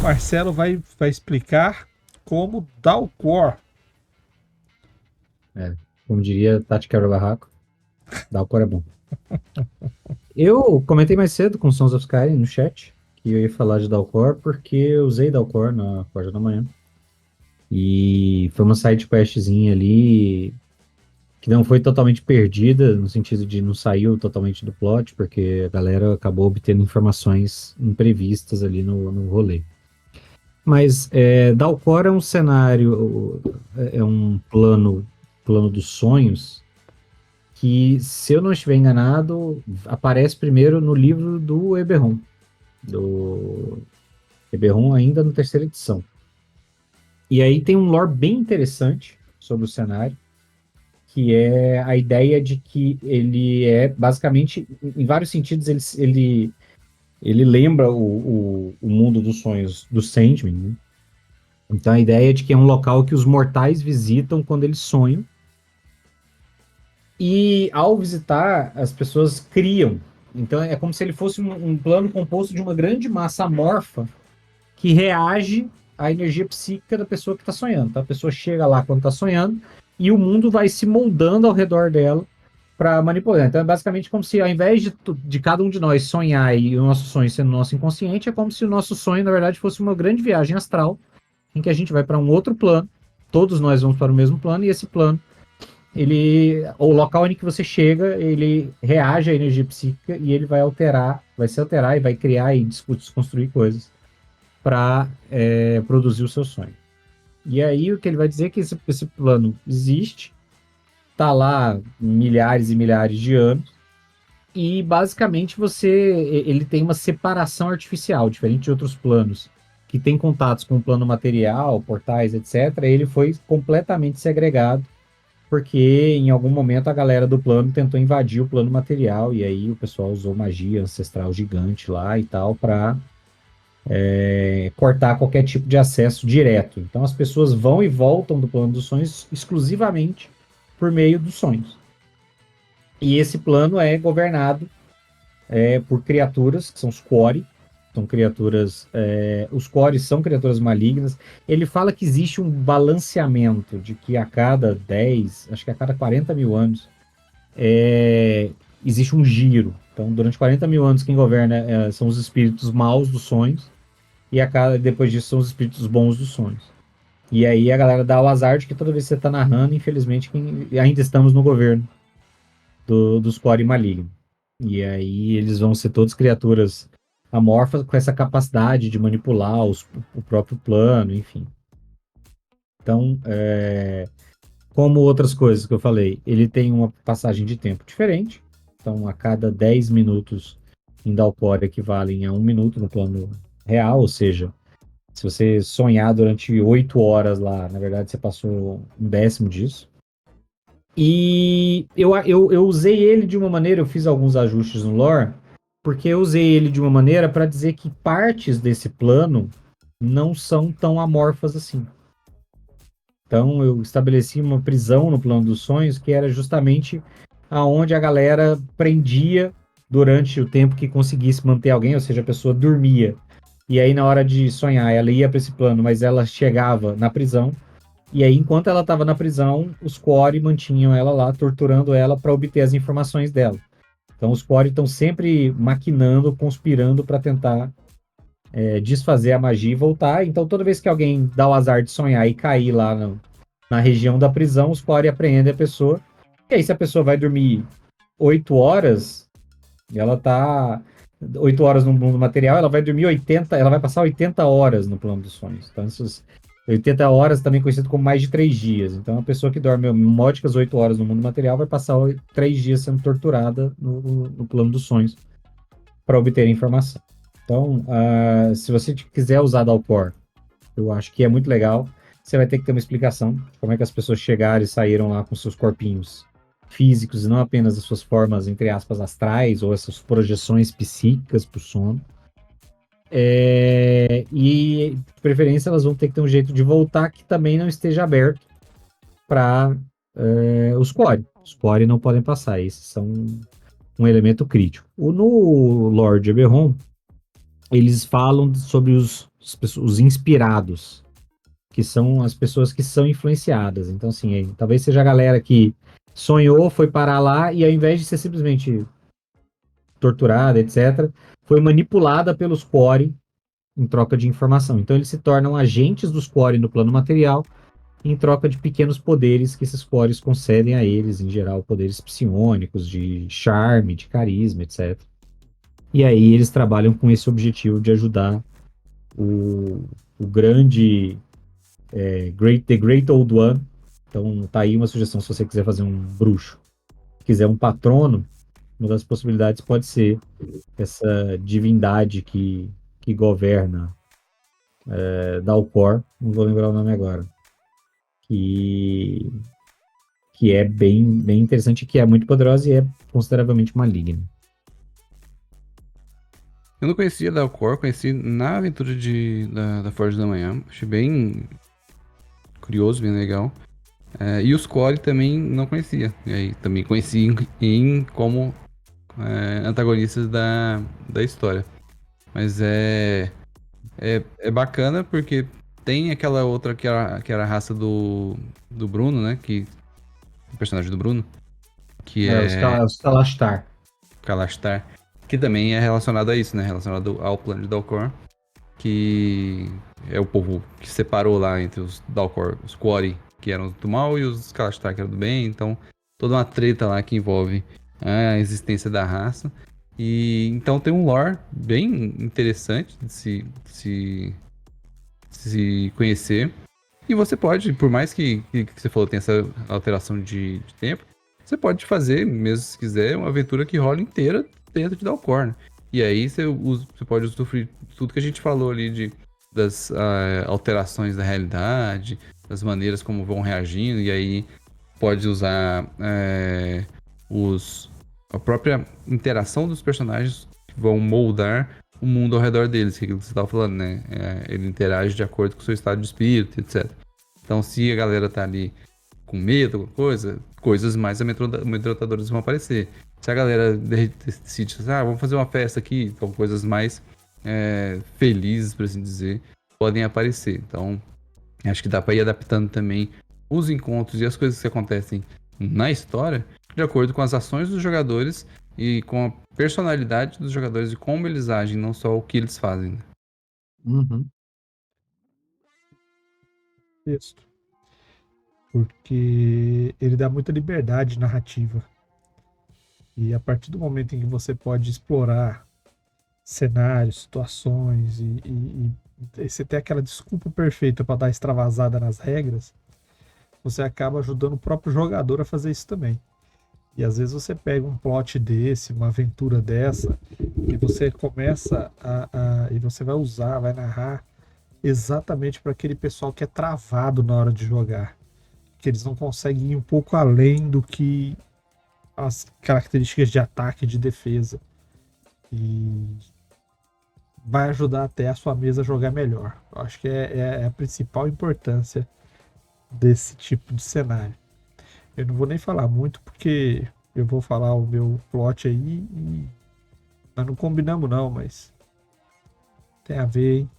Marcelo vai explicar como Dalcor. Como diria Tati Quebra-Barraco, Dalcor é bom. Eu comentei mais cedo com Sons of Skyrim no chat que eu ia falar de Dalcor porque eu usei Dalcor na Forja da Manhã. E foi uma side questzinha ali que não foi totalmente perdida, no sentido de não saiu totalmente do plot, porque a galera acabou obtendo informações imprevistas ali no rolê. Mas Dalcor é um cenário, é um plano dos sonhos, que, se eu não estiver enganado, aparece primeiro no livro do Eberron ainda na terceira edição. E aí tem um lore bem interessante sobre o cenário, que é a ideia de que ele é basicamente, em vários sentidos, ele lembra o mundo dos sonhos do Sandman, né? Então a ideia é de que é um local que os mortais visitam quando eles sonham, e ao visitar, as pessoas criam. Então é como se ele fosse um plano composto de uma grande massa amorfa que reage à energia psíquica da pessoa que está sonhando. Então a pessoa chega lá quando está sonhando e o mundo vai se moldando ao redor dela para manipular. Então é basicamente como se, ao invés de cada um de nós sonhar e o nosso sonho sendo nosso inconsciente, é como se o nosso sonho, na verdade, fosse uma grande viagem astral em que a gente vai para um outro plano, todos nós vamos para o mesmo plano, e esse plano, o local em que você chega, ele reage à energia psíquica e ele vai se alterar e vai criar e desconstruir coisas para produzir o seu sonho. E aí o que ele vai dizer é que esse plano existe, está lá milhares e milhares de anos, e basicamente ele tem uma separação artificial, diferente de outros planos, que tem contatos com o plano material, portais, etc. Ele foi completamente segregado, porque em algum momento a galera do plano tentou invadir o plano material, e aí o pessoal usou magia ancestral gigante lá e tal, para cortar qualquer tipo de acesso direto. Então as pessoas vão e voltam do plano dos sonhos exclusivamente por meio dos sonhos. E esse plano é governado por criaturas, que são os Quori. São criaturas. Os Quori são criaturas malignas. Ele fala que existe um balanceamento de que a cada 10, acho que a cada 40 mil anos, existe um giro. Então, durante 40 mil anos, quem governa são os espíritos maus dos sonhos, e depois disso são os espíritos bons dos sonhos. E aí a galera dá o azar de que toda vez que você está narrando, infelizmente, ainda estamos no governo dos Quori malignos. E aí eles vão ser todas criaturas amorfas com essa capacidade de manipular o próprio plano, enfim. Então, como outras coisas que eu falei, ele tem uma passagem de tempo diferente. Então, a cada 10 minutos em Dalcor equivalem a 1 minuto no plano real, ou seja, se você sonhar durante 8 horas lá, na verdade você passou 1/10 disso. E eu usei ele de uma maneira, eu fiz alguns ajustes no lore, porque eu usei ele de uma maneira para dizer que partes desse plano não são tão amorfas assim. Então eu estabeleci uma prisão no plano dos sonhos, que era justamente aonde a galera prendia durante o tempo que conseguisse manter alguém, ou seja, a pessoa dormia. E aí, na hora de sonhar, ela ia para esse plano, mas ela chegava na prisão. E aí, enquanto ela estava na prisão, os Quori mantinham ela lá, torturando ela para obter as informações dela. Então, os Quori estão sempre maquinando, conspirando para tentar desfazer a magia e voltar. Então, toda vez que alguém dá o azar de sonhar e cair lá na região da prisão, os Quori apreendem a pessoa. E aí, se a pessoa vai dormir 8 horas, ela tá 8 horas no mundo material, ela vai dormir 80, ela vai passar 80 horas no plano dos sonhos. Então, essas 80 horas também conhecido como mais de 3 dias. Então, a pessoa que dorme módicas 8 horas no mundo material vai passar 3 dias sendo torturada no plano dos sonhos para obter informação. Então, se você quiser usar Dalcor, eu acho que é muito legal. Você vai ter que ter uma explicação de como é que as pessoas chegaram e saíram lá com seus corpinhos físicos e não apenas as suas formas, entre aspas, astrais ou essas projeções psíquicas para o sono. E, de preferência, elas vão ter que ter um jeito de voltar que também não esteja aberto para os Quori. Os Quori não podem passar, esses são um elemento crítico. No Lord Eberron, eles falam sobre os inspirados, que são as pessoas que são influenciadas. Então, assim, talvez seja a galera que sonhou, foi parar lá e ao invés de ser simplesmente torturada, etc., foi manipulada pelos Quori em troca de informação. Então, eles se tornam agentes dos Quori no plano material em troca de pequenos poderes que esses Quores concedem a eles, em geral, poderes psionicos, de charme, de carisma, etc. E aí eles trabalham com esse objetivo de ajudar o grande The Great Old One. Então tá aí uma sugestão se você quiser fazer um bruxo, quiser um patrono, uma das possibilidades pode ser essa divindade que governa Dalcor, não vou lembrar o nome agora, que, que é bem interessante, que é muito poderosa e é consideravelmente maligna. Eu não conhecia da Alcor, conheci na aventura da Forja da Manhã. Achei bem curioso, bem legal. E os Core também não conhecia. E aí também conheci como antagonistas da história. Mas é bacana porque tem aquela outra que era a raça do Bruno, né? O personagem do Bruno, que Os Kalashtar. Kalastar, que também é relacionado a isso, né? Relacionado ao plano de Dalcor, que é o povo que separou lá entre os Dalcor, os Quori, que eram do mal, e os Kalastar, que eram do bem. Então, toda uma treta lá que envolve a existência da raça. E então tem um lore bem interessante de se conhecer. E você pode, por mais que você falou tem essa alteração de tempo, você pode fazer, mesmo se quiser, uma aventura que rola inteira dentro de Dalcor, né? E aí você pode usufruir tudo que a gente falou ali das alterações da realidade, das maneiras como vão reagindo, e aí pode usar a própria interação dos personagens que vão moldar o mundo ao redor deles, que é aquilo que você estava falando, né? Ele interage de acordo com o seu estado de espírito, etc. Então, se a galera tá ali com medo, alguma coisa, coisas mais amedrontadoras vão aparecer. Se a galera decide, vamos fazer uma festa aqui, então coisas mais felizes, por assim dizer, podem aparecer. Então, acho que dá para ir adaptando também os encontros e as coisas que acontecem na história de acordo com as ações dos jogadores e com a personalidade dos jogadores e como eles agem, não só o que eles fazem. Uhum. Texto. Porque ele dá muita liberdade narrativa. E a partir do momento em que você pode explorar cenários, situações e você tem aquela desculpa perfeita para dar extravasada nas regras, você acaba ajudando o próprio jogador a fazer isso também. E às vezes você pega um plot desse, uma aventura dessa, e você começa e você vai usar, vai narrar exatamente para aquele pessoal que é travado na hora de jogar. Que eles não conseguem ir um pouco além do que as características de ataque e de defesa. E vai ajudar até a sua mesa a jogar melhor. Eu acho que é a principal importância desse tipo de cenário. Eu não vou nem falar muito porque eu vou falar o meu plot aí e nós não combinamos não, mas tem a ver, hein?